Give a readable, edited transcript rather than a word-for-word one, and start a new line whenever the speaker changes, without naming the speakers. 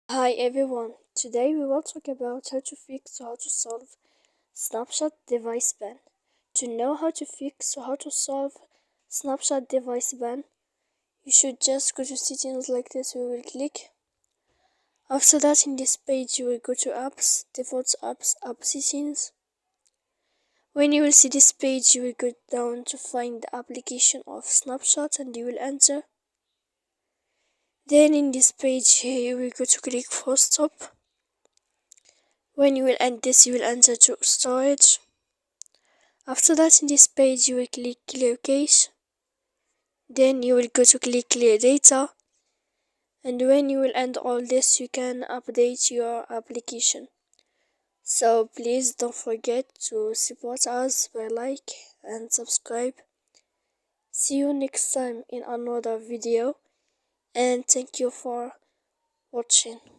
Hi everyone, today we will talk about how to solve snapshot device ban. To know how to fix or how to solve snapshot device ban, you should just go to settings like this. We will click. After that, in this page you will go to apps, default apps, app settings. When you will see this page, you will go down to find the application of snapshot and you will enter. Then in this page here you will go to click for stop. When you will end this, you will enter to storage. After that, in this page, you will click clear cache. Then you will go to click clear data. And when you will end all this, you can update your application. So please don't forget to support us by like and subscribe. See you next time in another video. And thank you for watching.